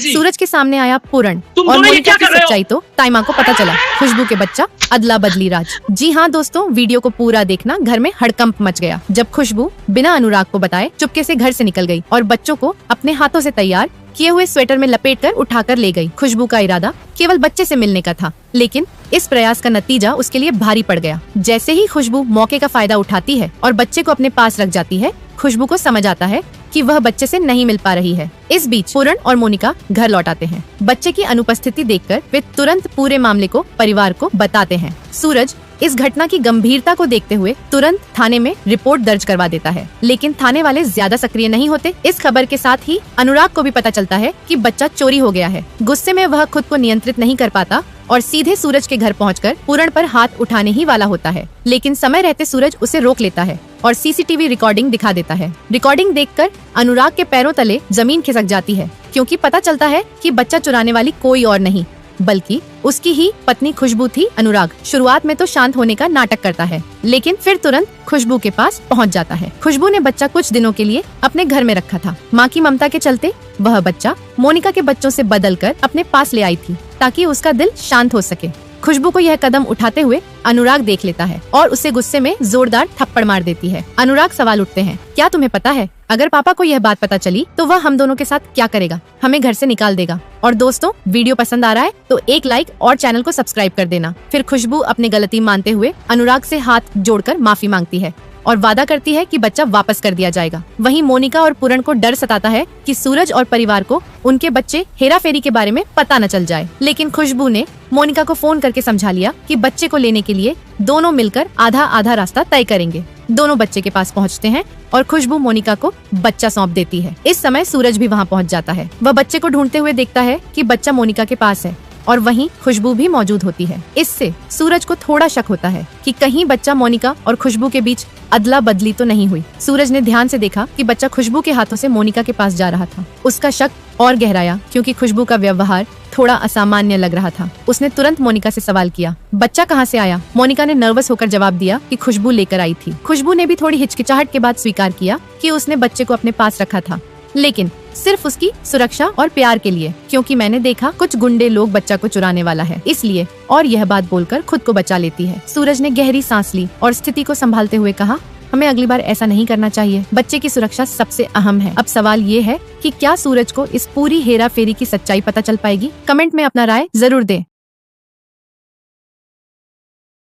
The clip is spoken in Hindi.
सूरज के सामने आया पूरण तुम और दोनों ये मोनिका क्या की कर रहे हो? सच्चाई तो ताइमा को पता चला। खुशबू के बच्चा अदला बदली राज। जी हाँ दोस्तों, वीडियो को पूरा देखना। घर में हड़कंप मच गया जब खुशबू बिना अनुराग को बताए चुपके से घर से निकल गई और बच्चों को अपने हाथों से तैयार किए हुए स्वेटर में लपेटकर उठाकर ले गई। खुशबू का इरादा केवल बच्चे से मिलने का था, लेकिन इस प्रयास का नतीजा उसके लिए भारी पड़ गया। जैसे ही खुशबू मौके का फायदा उठाती है और बच्चे को अपने पास रख जाती है, खुशबू को समझ आता है कि वह बच्चे से नहीं मिल पा रही है। इस बीच पूरण और मोनिका घर लौट आते हैं। बच्चे की अनुपस्थिति देखकर वे तुरंत पूरे मामले को परिवार को बताते हैं। सूरज इस घटना की गंभीरता को देखते हुए तुरंत थाने में रिपोर्ट दर्ज करवा देता है, लेकिन थाने वाले ज्यादा सक्रिय नहीं होते। इस खबर के साथ ही अनुराग को भी पता चलता है कि बच्चा चोरी हो गया है। गुस्से में वह खुद को नियंत्रित नहीं कर पाता और सीधे सूरज के घर पहुंचकर पूरण पर हाथ उठाने ही वाला होता है, लेकिन समय रहते सूरज उसे रोक लेता है और सीसीटीवी रिकॉर्डिंग दिखा देता है। रिकॉर्डिंग देखकर अनुराग के पैरों तले जमीन खिसक जाती है, क्योंकि पता चलता है कि बच्चा चुराने वाली कोई और नहीं बल्कि उसकी ही पत्नी खुशबू थी। अनुराग शुरुआत में तो शांत होने का नाटक करता है, लेकिन फिर तुरंत खुशबू के पास पहुंच जाता है। खुशबू ने बच्चा कुछ दिनों के लिए अपने घर में रखा था। माँ की ममता के चलते वह बच्चा मोनिका के बच्चों से बदलकर अपने पास ले आई थी, ताकि उसका दिल शांत हो सके। खुशबू को यह कदम उठाते हुए अनुराग देख लेता है और उसे गुस्से में जोरदार थप्पड़ मार देती है। अनुराग सवाल उठते हैं, क्या तुम्हें पता है अगर पापा को यह बात पता चली तो वह हम दोनों के साथ क्या करेगा? हमें घर से निकाल देगा। और दोस्तों, वीडियो पसंद आ रहा है तो एक लाइक और चैनल को सब्सक्राइब कर देना। फिर खुशबू अपनी गलती मानते हुए अनुराग से हाथ जोड़कर माफी मांगती है और वादा करती है कि बच्चा वापस कर दिया जाएगा। वहीं मोनिका और पूरण को डर सताता है कि सूरज और परिवार को उनके बच्चे हेराफेरी के बारे में पता न चल जाए, लेकिन खुशबू ने मोनिका को फोन करके समझा लिया कि बच्चे को लेने के लिए दोनों मिलकर आधा आधा रास्ता तय करेंगे। दोनों बच्चे के पास पहुंचते हैं और खुशबू मोनिका को बच्चा सौंप देती है। इस समय सूरज भी वहां पहुंच जाता है। वह बच्चे को ढूंढते हुए देखता है कि बच्चा मोनिका के पास है और वहीं खुशबू भी मौजूद होती है। इससे सूरज को थोड़ा शक होता है कि कहीं बच्चा मोनिका और खुशबू के बीच अदला बदली तो नहीं हुई। सूरज ने ध्यान से देखा कि बच्चा खुशबू के हाथों से मोनिका के पास जा रहा था। उसका शक और गहराया क्योंकि खुशबू का व्यवहार थोड़ा असामान्य लग रहा था। उसने तुरंत मोनिका से सवाल किया, बच्चा कहाँ से आया? मोनिका ने नर्वस होकर जवाब दिया कि खुशबू लेकर आई थी। खुशबू ने भी थोड़ी हिचकिचाहट के बाद स्वीकार किया कि उसने बच्चे को अपने पास रखा था, लेकिन सिर्फ उसकी सुरक्षा और प्यार के लिए, क्योंकि मैंने देखा कुछ गुंडे लोग बच्चा को चुराने वाला है, इसलिए। और यह बात बोलकर खुद को बचा लेती है। सूरज ने गहरी सांस ली और स्थिति को संभालते हुए कहा, हमें अगली बार ऐसा नहीं करना चाहिए। बच्चे की सुरक्षा सबसे अहम है। अब सवाल ये है कि क्या सूरज को इस पूरी हेरा फेरी की सच्चाई पता चल पाएगी? कमेंट में अपना राय जरूर दें।